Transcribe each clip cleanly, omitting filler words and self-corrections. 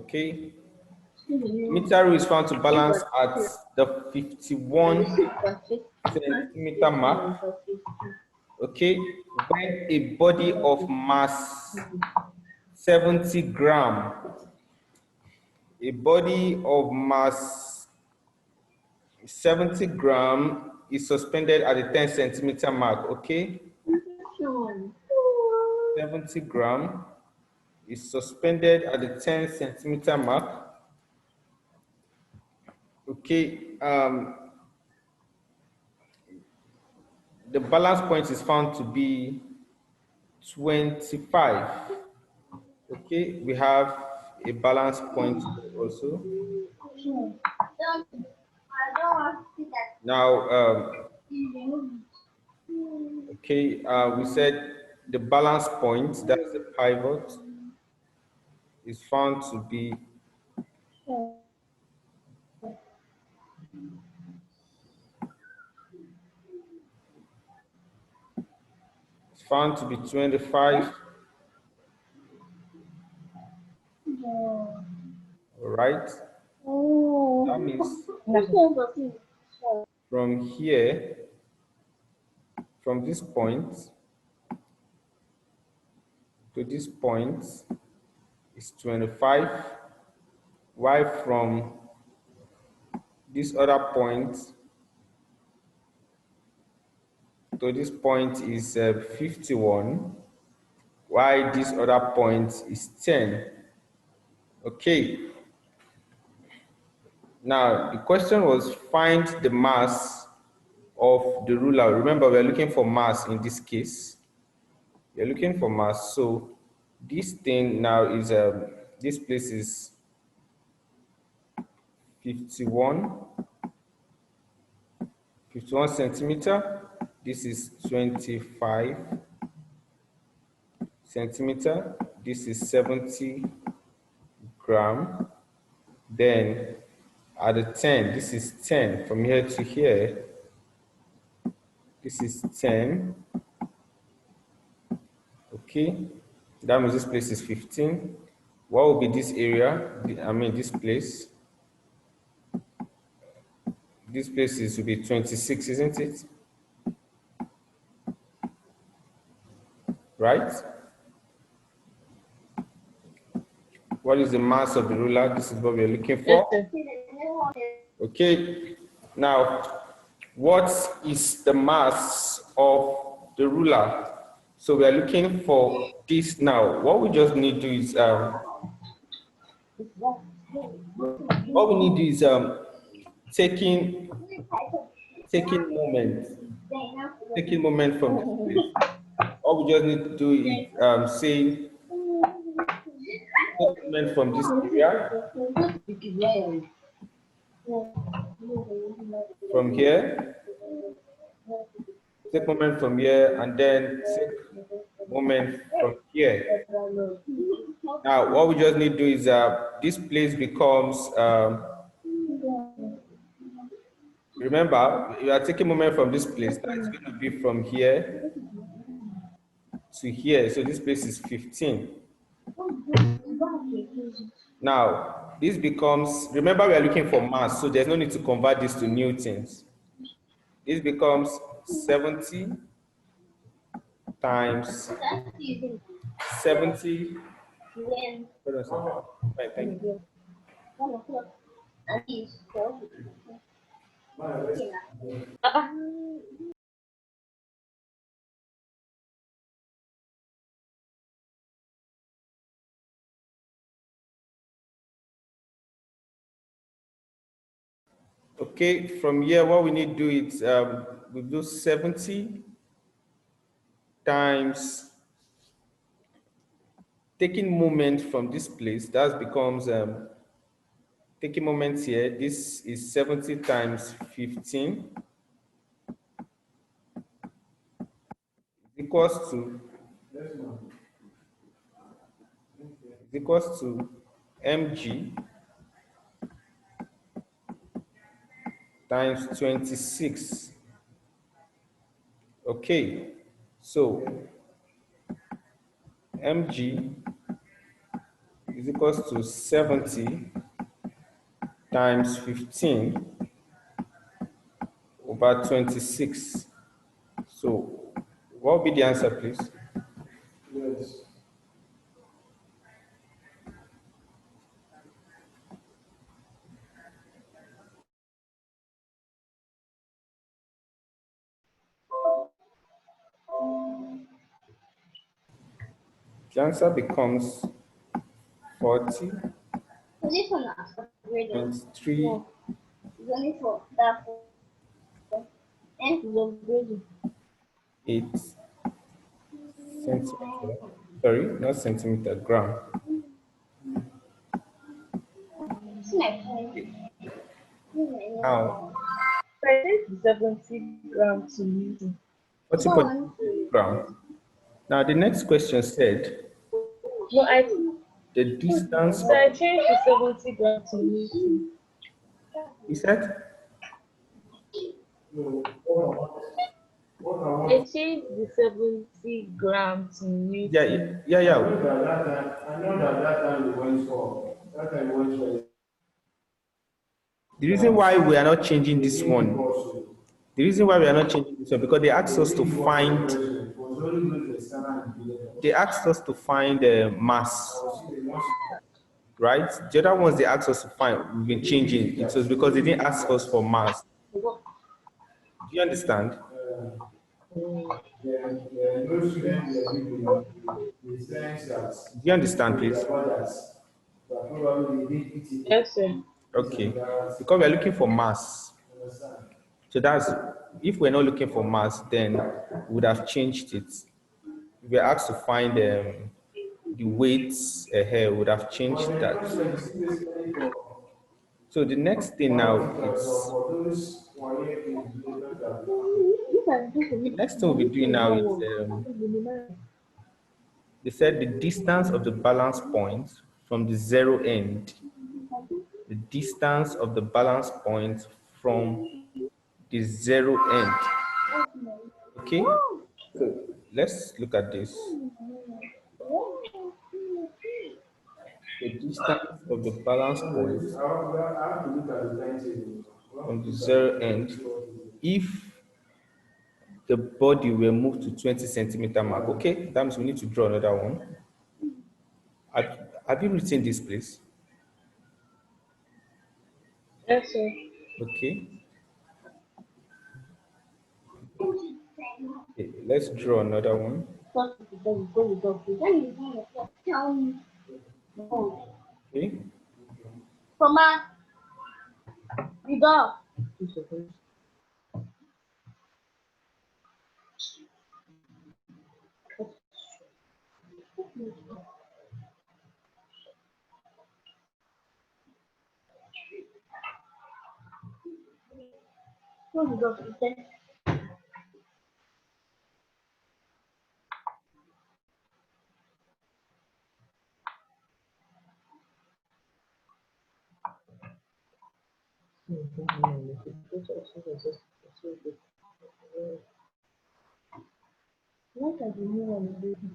Okay. Meter rule is found to balance at the 51 centimeter mark. Okay, when a body of mass 70 gram, a body of mass 70 gram is suspended at the 10 centimeter mark. Okay, 70 gram is suspended at the 10 centimeter mark. Okay, the balance point is found to be 25. Okay, we have a balance point also. Now, okay, we said the balance point, that's the pivot, is found to be it's found to be 25. All right. That means from here, from this point to this point is 25, while from this other point to this point is 51, while this other point is 10. Okay. Now, the question was find the mass of the ruler. Remember, we're looking for mass in this case. We're looking for mass. So this thing now is, this place is 51 centimeter. This is 25 centimeter. This is 70 gram. Then at the 10, this is 10 from here to here. This is 10. Okay, that means this place is 15. What will be this area? I mean, this place. This place will be 26, isn't it? Right? What is the mass of the ruler? This is what we're looking for. Okay, now, what is the mass of the ruler? So we are looking for this now. What we just need to do is, what we need to do is taking moment from this place. All we just need to do is say moment from this area, from here, take moment from here, and then take moment from here. Now, what we just need to do is this place becomes, remember, you are taking moment from this place. That's going to be from here to here. So this place is 15. Now, this becomes, remember we are looking for mass, so there's no need to convert this to newtons. This becomes 70 times 70. Thank you. Okay, from here, what we need to do is we do 70 times taking moment from this place. That becomes taking moments here. This is 70 times 15 equals to mg times 26. Okay, so mg is equal equals to 70 times 15 over 26. So what will be the answer, please? Yes. The answer becomes 40 This one is for grading. times 3 No, it's only for that for and for grading. 8 centimeter. Sorry, not centimeter, gram. It's my phone. Now, I think 70 grams to Newton. 40.2 gram. Now, the next question said No, the distance so I of, changed to 70 grams to Newton. he said, No, what I want I changed the 70 grams to Newton. yeah, I yeah. know that time you went for that time you went for The reason why we are not changing this one, the reason why we are not changing this one, because they asked us to find mass, right? The other ones they asked us to find, we've been changing. It was because they didn't ask us for mass. Do you understand? no student were given the sense that Do you understand, please? others that probably they did it. Yes, sir. Okay. Because we are looking for mass. Understand? So that's, if we're not looking for mass, then we would have changed it. If we're asked to find the weights ahead, we would have changed But the that. question is basically for So the next thing now is, for those who are here in the that the next thing we'll be doing now is, they said the distance of the balance point from the zero end, the distance of the balance point from the zero end. Okay, so let's look at this. The distance of the balance point I have to look at the timetable. from the zero end, if the body were moved to 20 centimeter mark. Okay, that means we need to draw another one. Have you written this, please? Yes, sir. Okay. Okay, let's draw another one. Okay. Mama, the dog. Who's the dog? What are the new one?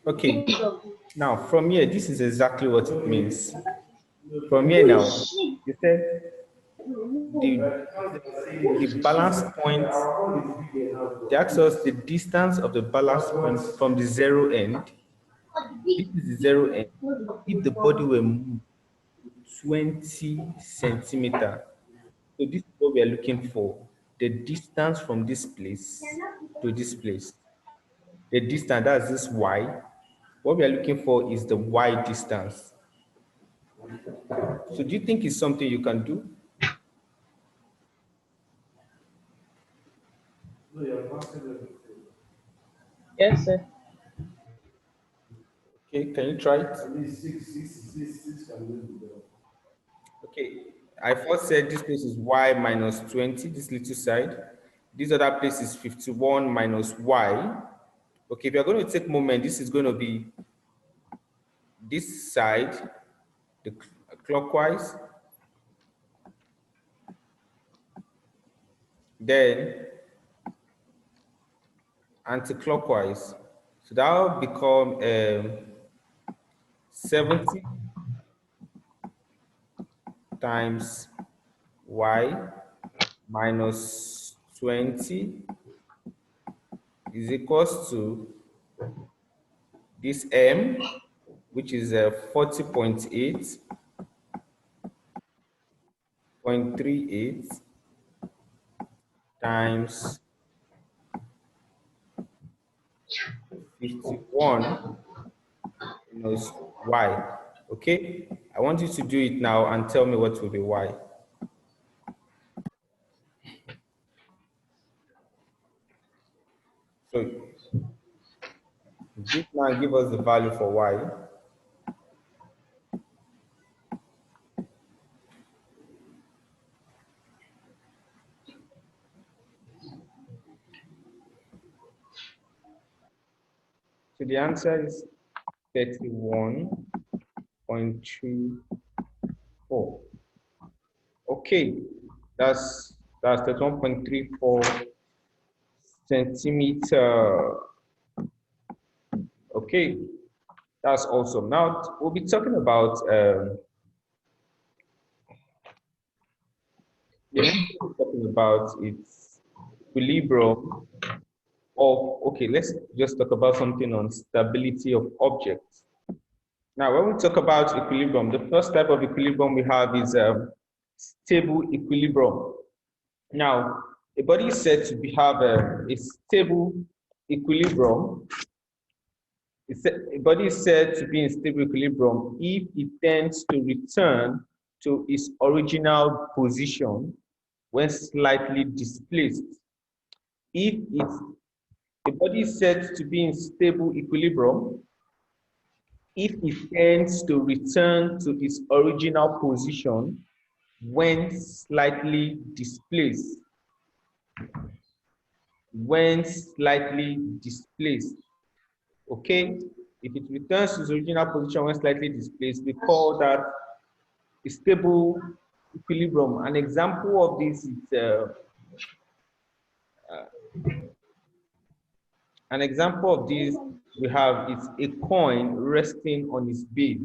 Okay, now from here, this is exactly what it means. From here now, you said the balance point, they ask us the distance of the balance point from the zero end. This is the zero end. If the body were moved 20 centimeter, so this is what we are looking for, the distance from this place to this place. The distance, that's this y. What we are looking for is the y distance. So do you think it's something you can do? Yes, sir. Okay, can you try it? At least six can be there. Okay, I first said this place is y minus 20, this little side. This other place is 51 minus y. Okay, if you're going to take moment, this is going to be this side, the clockwise, then anti-clockwise. So that will become 70 times y minus 20 is equals to this m, which is 40.8.38 times 51 minus y. Okay, I want you to do it now and tell me what will be y. So this now give us the value for y. So the answer is 31.34. Okay, that's 31.34 centimeter. Okay, that's awesome. Now we'll be talking about the next thing we're talking about is equilibrium of, okay, let's just talk about something on stability of objects. Now, when we talk about equilibrium, the first type of equilibrium we have is stable equilibrium. Now, a body is said to have a stable equilibrium. A body is said to be in stable equilibrium if it tends to return to its original position when slightly displaced. If the body is said to be in stable equilibrium if it tends to return to its original position when slightly displaced. When slightly displaced. Okay? If it returns to its original position when slightly displaced, we call that a stable equilibrium. An example of this is an example of this we have is a coin resting on its base.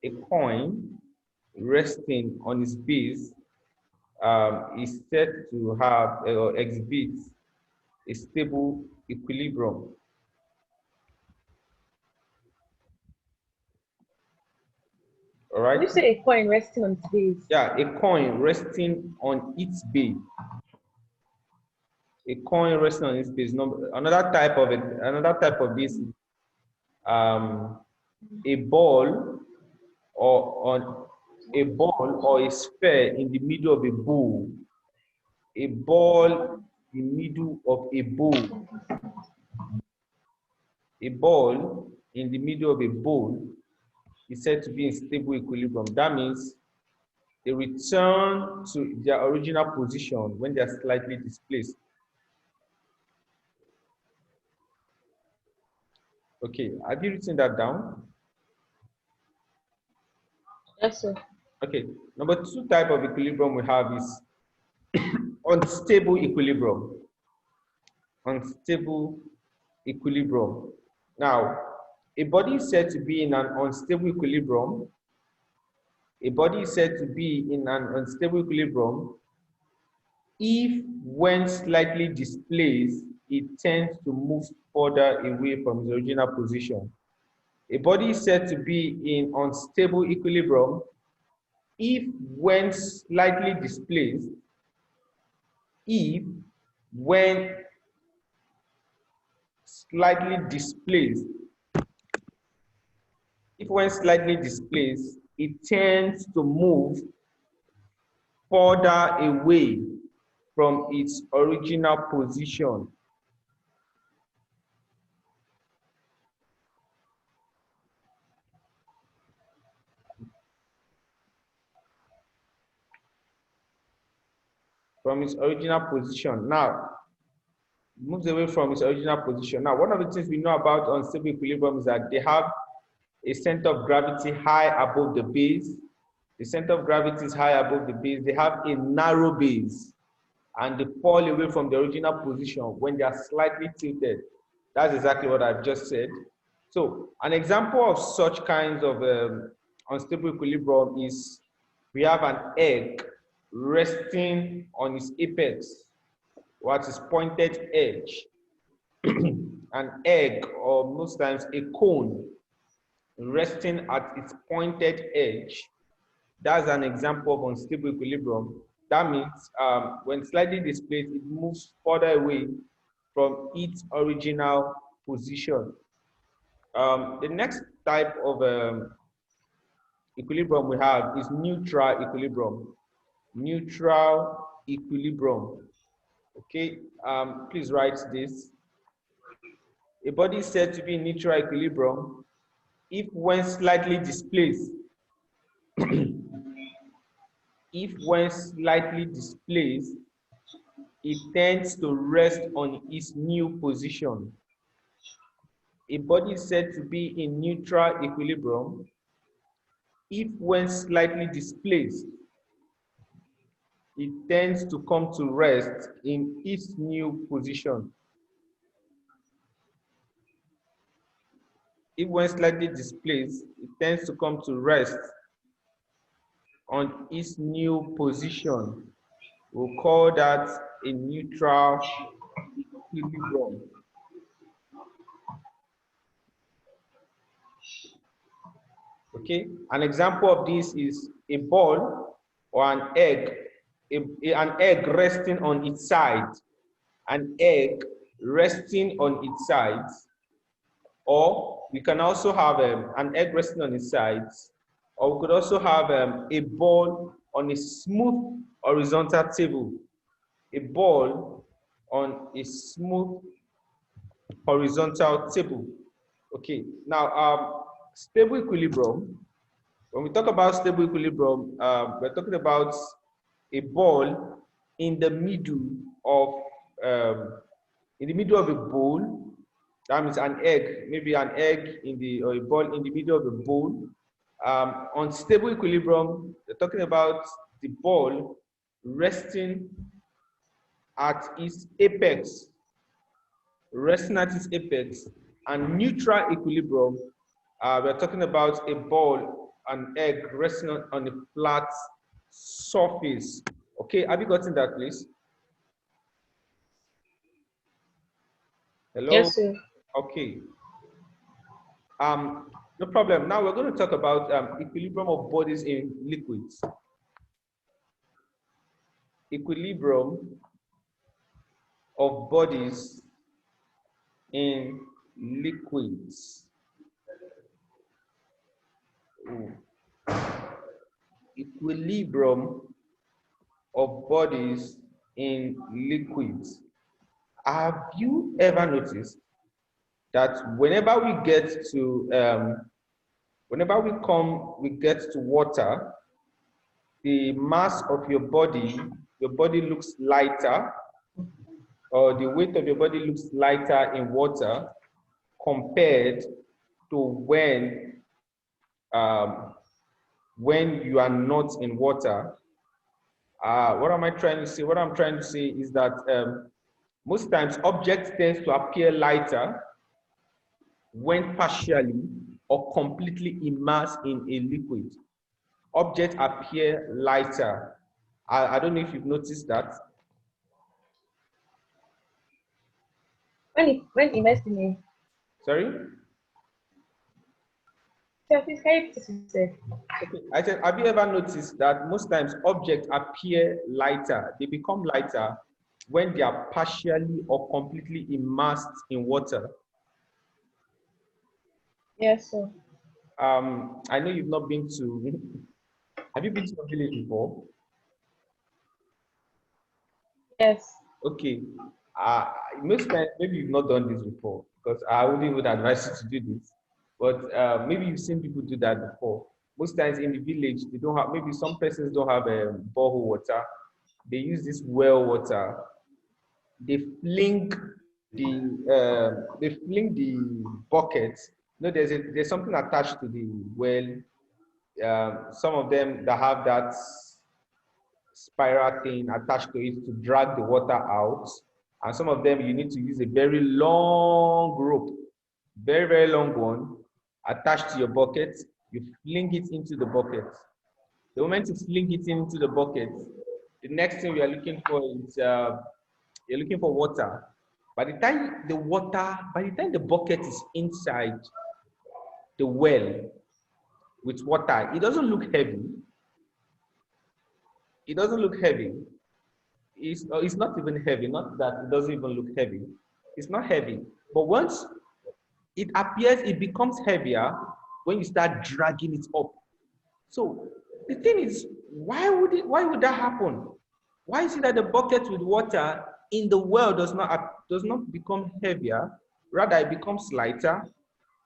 A coin resting on its base is said to have or exhibits a stable equilibrium. All right. You say a coin resting on its base. Yeah, a coin resting on its base. A coin resting on its base. Another type of it. Another type of this is a ball or a sphere in the middle of a bowl. A ball in the middle of a bowl. A ball in the middle of a bowl is said to be in stable equilibrium. That means they return to their original position when they are slightly displaced. Okay, have you written that down? Yes, sir. Okay, number two type of equilibrium we have is unstable equilibrium. Unstable equilibrium. Now, a body is said to be in an unstable equilibrium. A body is said to be in an unstable equilibrium if, when slightly displaced, it tends to move further away from its original position. A body is said to be in unstable equilibrium if, when slightly displaced, if, when slightly displaced, it tends to move further away from its original position. From its original position. Now, moves away from its original position. Now, one of the things we know about unstable equilibrium is that they have a center of gravity high above the base. The center of gravity is high above the base. They have a narrow base and they fall away from the original position when they are slightly tilted. That's exactly what I've just said. So an example of such kinds of unstable equilibrium is we have an egg resting on its apex, or at its pointed edge. An egg, or most times a cone, resting at its pointed edge. That's an example of unstable equilibrium. That means when slightly displaced, it moves further away from its original position. The next type of equilibrium we have is neutral equilibrium. Neutral equilibrium. Okay, please write this. A body is said to be in neutral equilibrium if, when slightly displaced, it tends to rest on its new position. A body is said to be in neutral equilibrium if, when slightly displaced, it tends to come to rest in its new position. If, when slightly displaced, it tends to come to rest on its new position. We'll call that a neutral equilibrium. Okay, an example of this is a ball or an egg, an egg resting on its side, an egg resting on its sides, or we can also have an egg resting on its sides, or we could also have a ball on a smooth horizontal table, a ball on a smooth horizontal table. Okay, now stable equilibrium. When we talk about stable equilibrium, we're talking about a ball in the middle of a bowl. That means an egg, maybe an egg or a ball in the middle of a bowl. On stable equilibrium, we're talking about the ball resting at its apex, and neutral equilibrium. We're talking about a ball, an egg resting on a flat surface. Okay, have you gotten that, please? Hello? Yes, sir. Okay. No problem. Now we're going to talk about equilibrium of bodies in liquids. Equilibrium of bodies in liquids. Equilibrium of bodies in liquids. Have you ever noticed that whenever we get to water, the mass of your body looks lighter, or the weight of your body looks lighter in water compared to when you are not in water. What am I trying to say? What I'm trying to say is that most times objects tend to appear lighter when partially or completely immersed in a liquid. Objects appear lighter. I don't know if you've noticed that. When immersed in a Sorry? surface, can you please say? Okay. I said, have you ever noticed that most times objects appear lighter? They become lighter when they are partially or completely immersed in water. Yes, sir. I know you've not been to, have you been to a village before? Yes. Okay. Uh, Most times, maybe you've not done this before because I wouldn't even advise you to do this. But maybe you've seen people do that before. Most times in the village, they don't have, maybe some persons don't have borehole water. They use this well water. They fling the bucket. No, there's something attached to the well. Some of them that have that spiral thing attached to it to drag the water out. And some of them you need to use a very long rope, very, very long one, attached to your bucket. You fling it into the bucket. The moment you fling it into the bucket, the next thing we are looking for is you're looking for water. By the time the bucket is inside the well with water, it doesn't look heavy. It doesn't look heavy. It's not even heavy. Not that it doesn't even look heavy. It's not heavy. But once it appears, it becomes heavier when you start dragging it up. So the thing is, why would that happen? Why is it that the bucket with water in the well does not become heavier, rather it becomes lighter?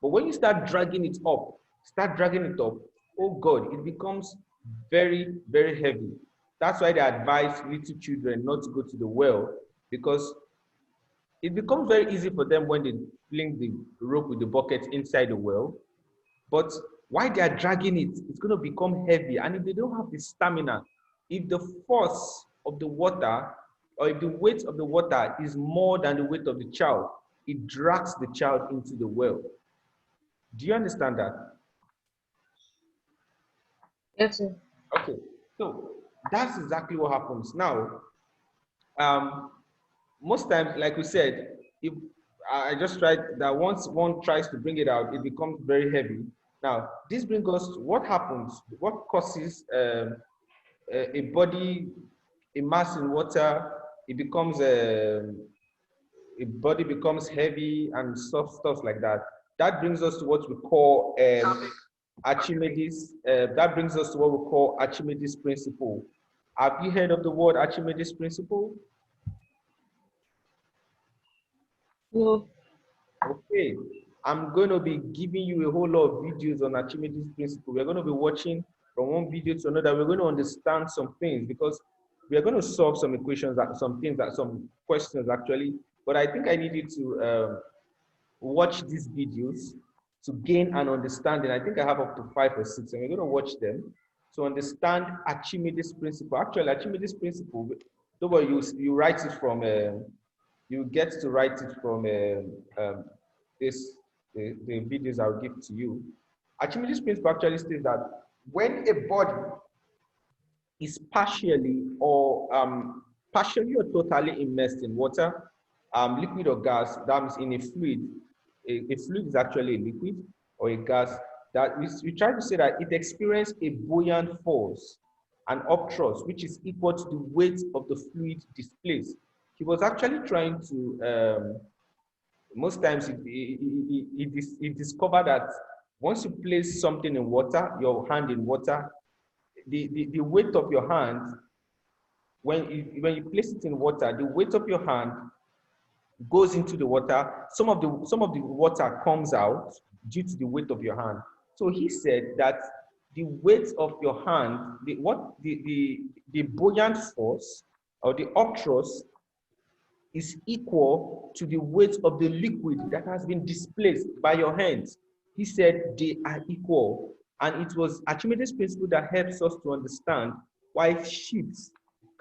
But when you start dragging it up, oh God, it becomes very, very heavy. That's why they advise little children not to go to the well, because it becomes very easy for them when they fling the rope with the bucket inside the well. But while they are dragging it, it's going to become heavy. And if they don't have the stamina, if the force of the water or if the weight of the water is more than the weight of the child, it drags the child into the well. Do you understand that? Yes, sir. Okay, so that's exactly what happens. Now, um, most times, like we said, if I just tried that once one tries to bring it out, it becomes very heavy. Now, this brings us to what happens, what causes a body, a mass in water, it becomes a body becomes heavy and stuff like that. That brings us to what we call Archimedes. That brings us to what we call Archimedes principle. Have you heard of the word Archimedes principle? No. Okay, I'm going to be giving you a whole lot of videos on Archimedes principle. We're going to be watching from one video to another. We're going to understand some things because we are going to solve some equations, some questions actually. But I think I need you to watch these videos to gain an understanding. I think I have up to 5 or 6, and we're going to watch them to understand Archimedes principle. Actually, Archimedes principle, don't worry, you write it from you get to write it from the videos I'll give to you. Archimedes principle actually states that when a body is partially or totally immersed in water, liquid or gas, that means in a fluid. A fluid is actually a liquid or a gas. That we try to say that it experiences a buoyant force, an upthrust, which is equal to the weight of the fluid displaced. He was actually trying to, most times he discovered that once you place something in water, your hand in water, the weight of your hand, when you place it in water, the weight of your hand goes into the water. Some of the water comes out due to the weight of your hand. So he said that the weight of your hand, the buoyant force or the upthrust is equal to the weight of the liquid that has been displaced by your hands. He said they are equal. And it was Archimedes' principle that helps us to understand why ships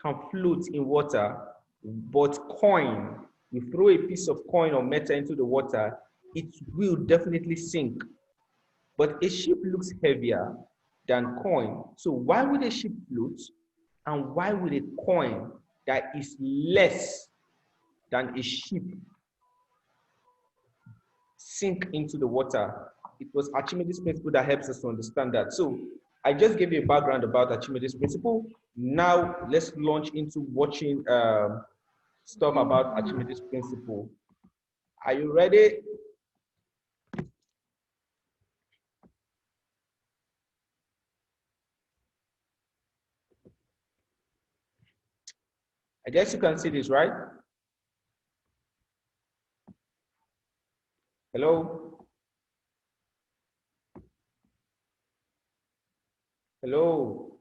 can float in water, but you throw a piece of coin or metal into the water, it will definitely sink. But a ship looks heavier than coin. So why would a ship float? And why would a coin that is less than a ship sink into the water? It was Archimedes' principle that helps us to understand that. So I just gave you a background about Archimedes' principle. Now let's launch into watching stuff about Archimedes' principle. Are you ready? I guess you can see this, right? Hello? Hello?